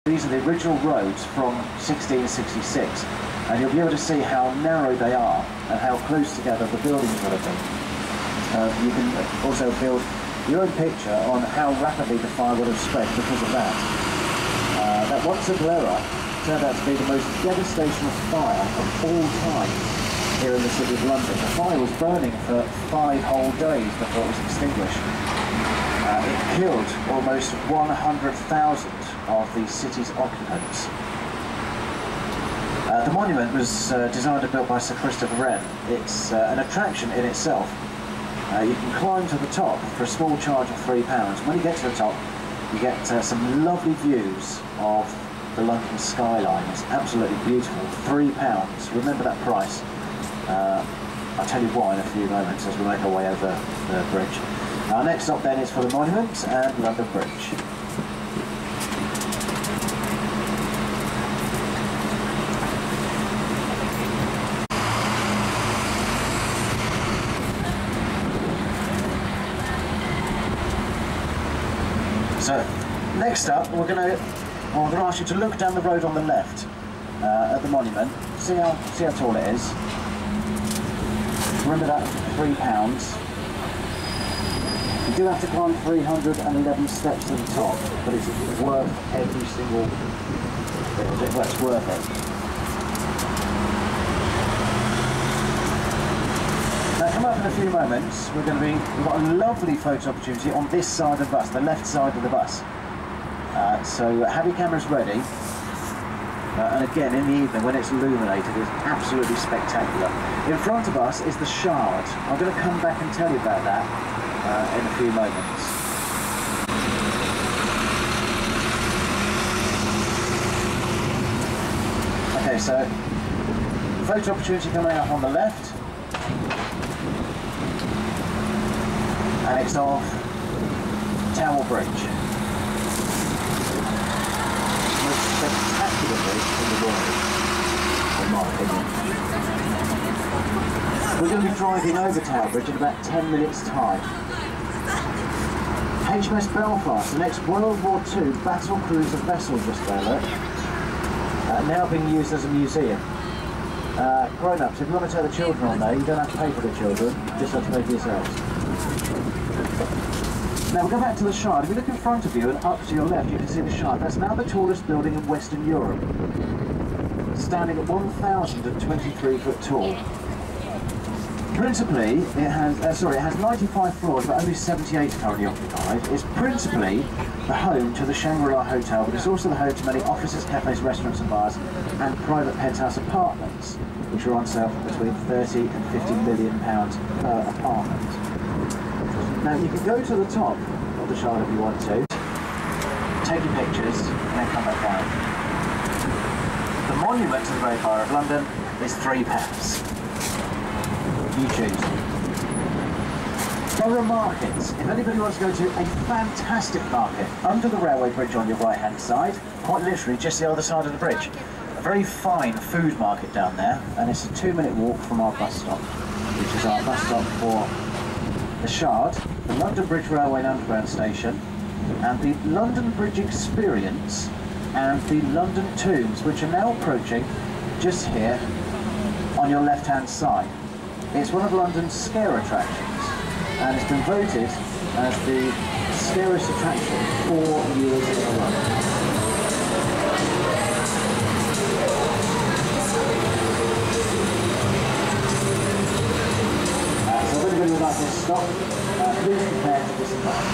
These are the original roads from 1666, and you'll be able to see how narrow they are and how close together the buildings would have been. You can also build your own picture on how rapidly the fire would have spread because of that. That once-a era turned out to be the most devastating fire of all time here in the city of London. The fire was burning for 5 whole days before it was extinguished. It killed almost 100,000 of the city's occupants. The monument was designed and built by Sir Christopher Wren. It's an attraction in itself. You can climb to the top for a small charge of £3. When you get to the top, you get some lovely views of the London skyline. It's absolutely beautiful. £3. Remember that price. I'll tell you why in a few moments as we make our way over the bridge. Our next stop then is for the monument and London Bridge. So, next up, we're going to ask you to look down the road on the left at the monument. See how tall it is. Remember that £3. You do have to climb 311 steps to the top, but it's worth every single bit. Well, it's worth it. Now, come up in a few moments. We've got a lovely photo opportunity on this side of the bus, the left side of the bus. So have your cameras ready. And again, in the evening, when it's illuminated, it's absolutely spectacular. In front of us is the Shard. I'm going to come back and tell you about that in a few moments. Okay, so photo opportunity coming up on the left, and it's off Tower Bridge. Most spectacular bridge in the world, in my opinion. We're going to be driving over Tower Bridge in about 10 minutes' time. HMS Belfast, the next World War II battle cruiser vessel, just there, look. Now being used as a museum. Grown-ups, if you want to take the children on there, you don't have to pay for the children, you just have to pay for yourselves. Now we'll go back to the Shard. If you look in front of you and up to your left, you can see the Shard. That's now the tallest building in Western Europe, standing at 1,023 foot tall. Principally, it has 95 floors, but only 78 currently occupied. It's principally the home to the Shangri-La Hotel, but it's also the home to many offices, cafes, restaurants and bars, and private penthouse apartments, which are on sale for between £30 and £50 million per apartment. Now, you can go to the top of the Shard if you want to, take your pictures, and then come back down. The monument to the Great Fire of London is £3. You choose. Borough markets. If anybody wants to go to a fantastic market under the railway bridge on your right hand side, quite literally just the other side of the bridge, a very fine food market down there, and it's a 2-minute walk from our bus stop, which is our bus stop for the Shard, the London Bridge Railway and Underground Station, and the London Bridge Experience and the London Tombs, which are now approaching just here on your left hand side. It's one of London's scare attractions, and it's been voted as the scariest attraction 4 years in a row. So if anybody would like to stop, please prepare to disembark.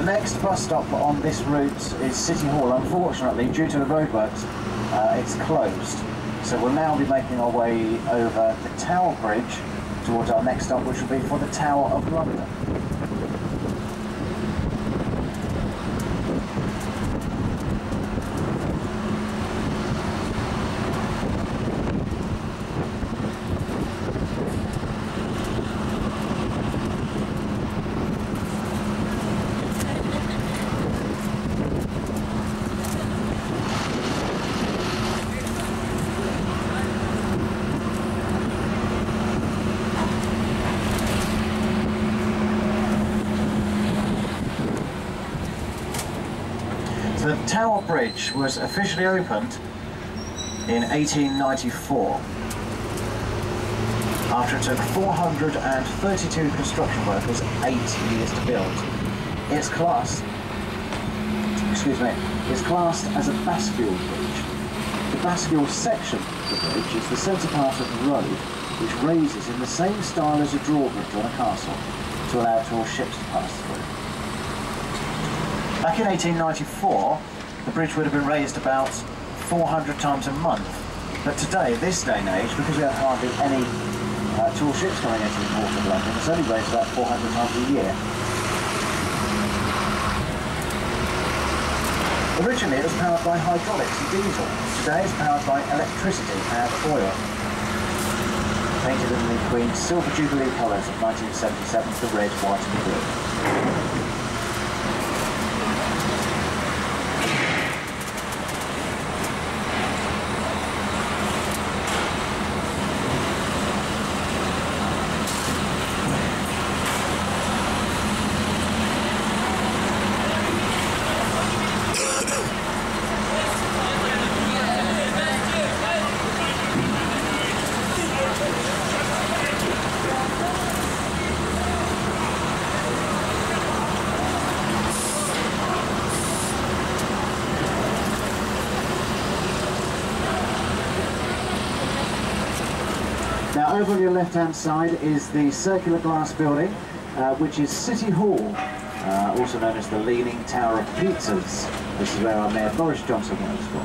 next bus stop on this route is City Hall. Unfortunately, due to the roadworks, it's closed. So we'll now be making our way over the Tower Bridge towards our next stop, which will be for the Tower of London. The Tower Bridge was officially opened in 1894 after it took 432 construction workers 8 years to build. It's classed as a bascule bridge. The bascule section of the bridge is the centre part of the road which raises in the same style as a drawbridge on a castle to allow tall ships to pass through. Back in 1894, the bridge would have been raised about 400 times a month. But today, this day and age, because we have hardly any tall ships coming into the port of London, it's only raised about 400 times a year. Originally, it was powered by hydraulics and diesel. Today, it's powered by electricity and oil. Painted in the Queen's Silver Jubilee colours of 1977, the red, white and blue. Now over on your left-hand side is the circular glass building, which is City Hall, also known as the Leaning Tower of Pizzas. This is where our Mayor Boris Johnson works for.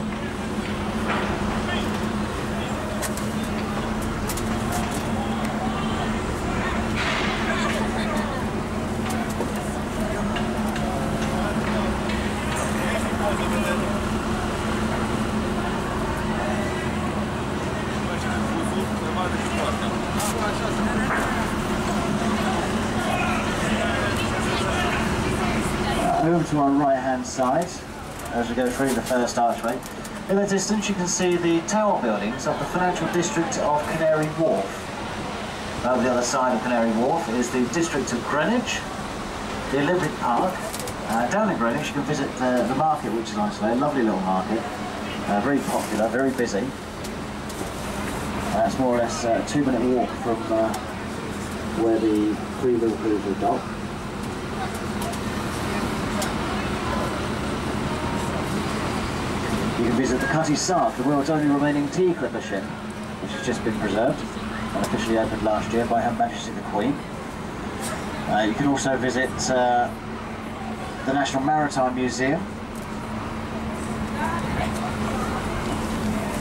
Over to our right hand side as we go through the first archway. In the distance you can see the tower buildings of the financial district of Canary Wharf. Over the other side of Canary Wharf is the district of Greenwich, the Olympic Park. Down in Greenwich you can visit the market, which is nice, a lovely little market, very popular, very busy. It's more or less a 2-minute walk from where the Freeville cruise will dock. You can visit the Cutty Sark, the world's only remaining tea clipper ship, which has just been preserved and officially opened last year by Her Majesty the Queen. You can also visit the National Maritime Museum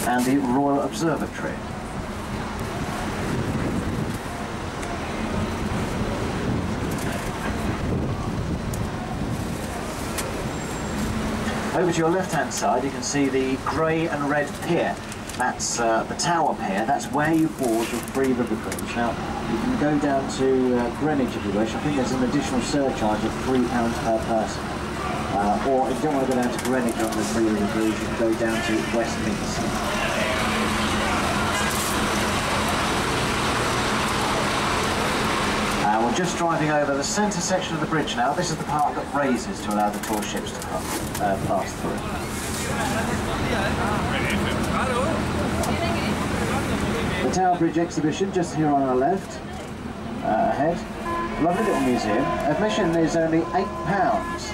and the Royal Observatory. Over to your left-hand side, you can see the grey and red pier. That's the Tower Pier. That's where you board your free river cruise. Now, you can go down to Greenwich if you wish. I think there's an additional surcharge of £3 per person. Or if you don't want to go down to Greenwich on the free river cruise, you can go down to Westminster. We're just driving over the centre section of the bridge now. This is the part that raises to allow the tall ships to come, pass through. The Tower Bridge exhibition just here on our left, ahead. Lovely little museum. Admission is only £8,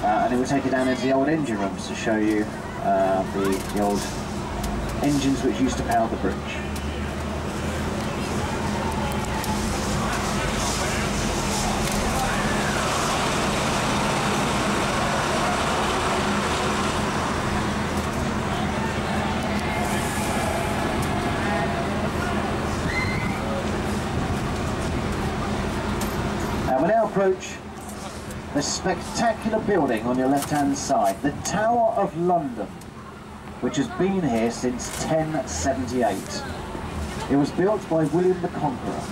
and it will take you down into the old engine rooms to show you the old engines which used to power the bridge. approach the spectacular building on your left-hand side, the Tower of London, which has been here since 1078. It was built by William the Conqueror.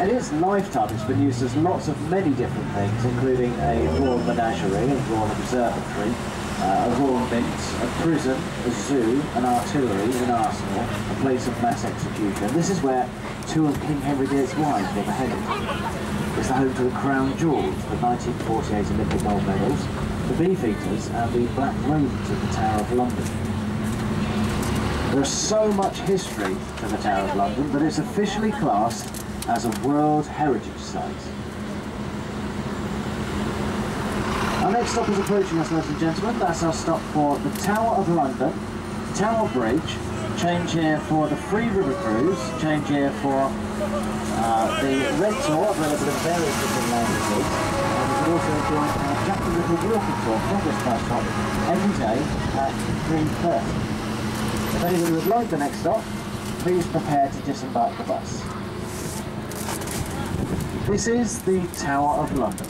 In its lifetime, it's been used as lots of many different things, including a royal menagerie, a royal observatory, a royal mint, a prison, a zoo, an artillery, an arsenal, a place of mass execution. This is where two of King Henry VIII's wives were beheaded. It's the home to the Crown Jewels, the 1948 Olympic gold medals, the Beefeaters and the Black Rovers of the Tower of London. There is so much history to the Tower of London that it's officially classed as a World Heritage Site. Our next stop is approaching us, ladies and gentlemen. That's our stop for the Tower of London, Tower Bridge, change here for the free river cruise, change here for the red tour, available in various different languages, and you can also join our Jack the Ripper walking tour from this bus stop every day at 3:30. If anybody would like the next stop, please prepare to disembark the bus. This is the Tower of London.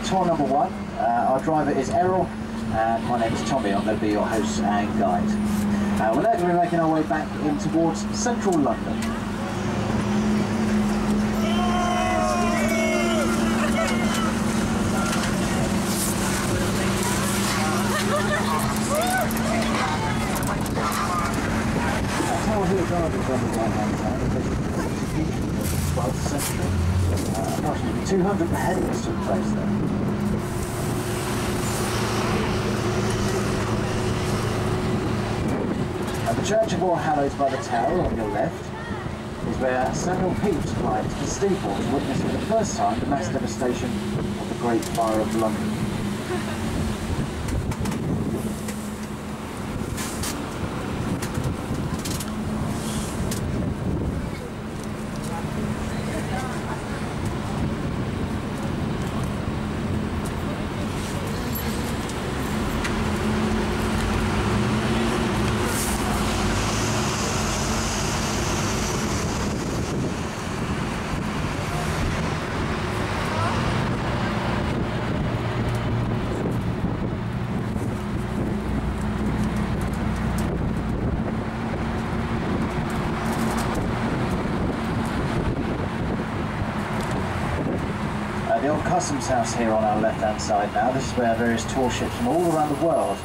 Tour number one. Our driver is Errol, and my name is Tommy. I'm going to be your host and guide. We're now going to be making our way back in towards central London. Tower Hill Gardens on the right-hand side, the 12th century. Approximately 200 beheadings took place there. The Church of All Hallows by the Tower on your left is where Samuel Pepys climbed the steeple to witness for the first time the mass devastation of the Great Fire of London. The old customs house here on our left-hand side now. This is where various tour ships from all around the world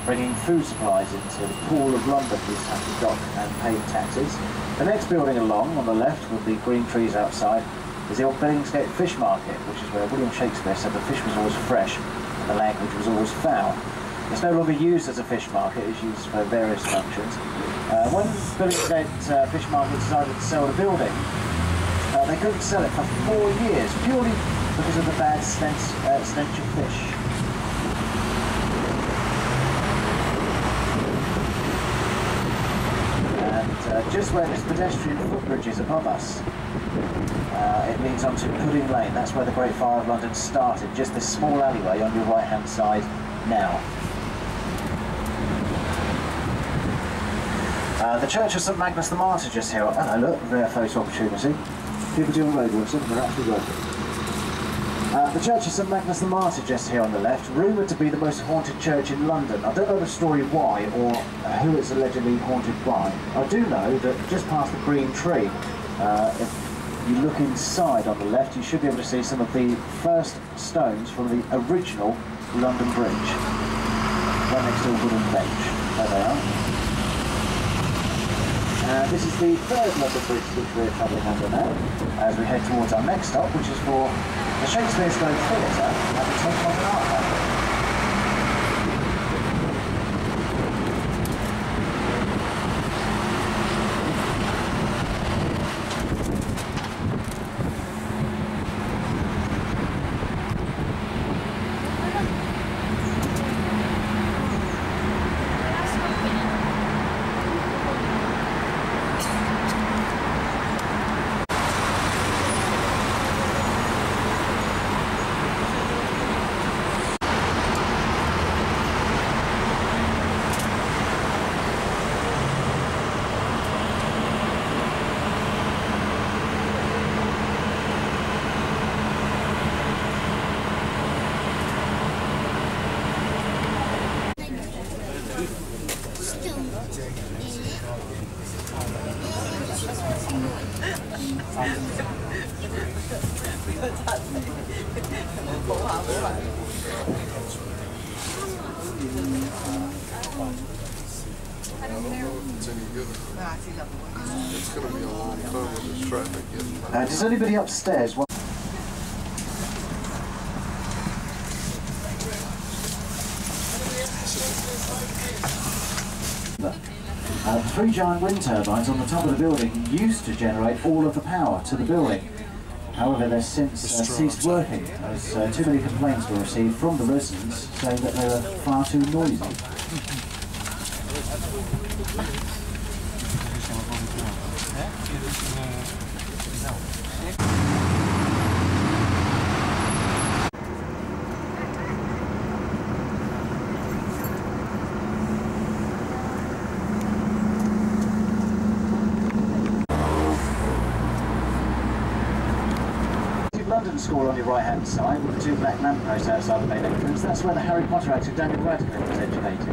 bringing food supplies into the Pool of London used to have to dock and pay taxes. The next building along on the left with the green trees outside is the old Billingsgate Fish Market, which is where William Shakespeare said the fish was always fresh and the language was always foul. It's no longer used as a fish market, it's used for various functions. When Billingsgate Fish Market decided to sell the building, they couldn't sell it for 4 years, purely because of the bad stench of fish. And just where this pedestrian footbridge is above us, it leads onto Pudding Lane. That's where the Great Fire of London started, just this small alleyway on your right-hand side now. The Church of St Magnus the Martyr just here. Hello, look, rare photo opportunity. People doing roadworks, they're actually working. The Church of St Magnus the Martyr just here on the left, rumoured to be the most haunted church in London. I don't know the story why or who it's allegedly haunted by. I do know that just past the green tree, if you look inside on the left, you should be able to see some of the first stones from the original London Bridge. Right next to a wooden bench. There they are. This is the third London Bridge which we're travelling under now, as we head towards our next stop, which is for the Shakespeare Globe Theatre at the Tate Modern Art Gallery. It's going to be a long time with this traffic getting back. Does anybody upstairs want... Three giant wind turbines on the top of the building used to generate all of the power to the building. However, they've since ceased working, as too many complaints were received from the residents saying that they were far too noisy. London School on your right hand side with the two black lampposts outside the main entrance. That's where the Harry Potter actor Daniel Radcliffe was educated.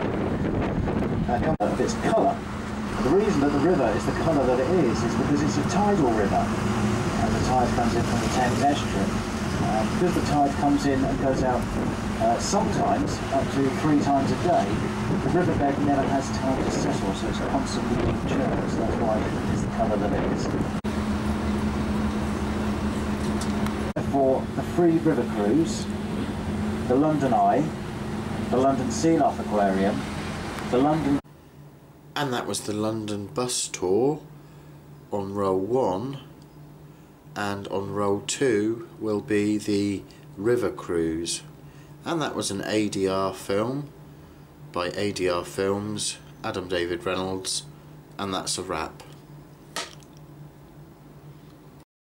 Of its colour. The reason that the river is the colour that it is because it's a tidal river, and the tide comes in from the Thames estuary. Because the tide comes in and goes out sometimes up to 3 times a day, the riverbed never has time to settle, so it's constantly being churned. So that's why it is the colour that it is. For the free river cruise, the London Eye, the London Sea Life Aquarium, the London... And that was the London bus tour on row 1, and on row 2 will be the river cruise. And that was an ADR film by ADR Films, Adam David Reynolds, and that's a wrap.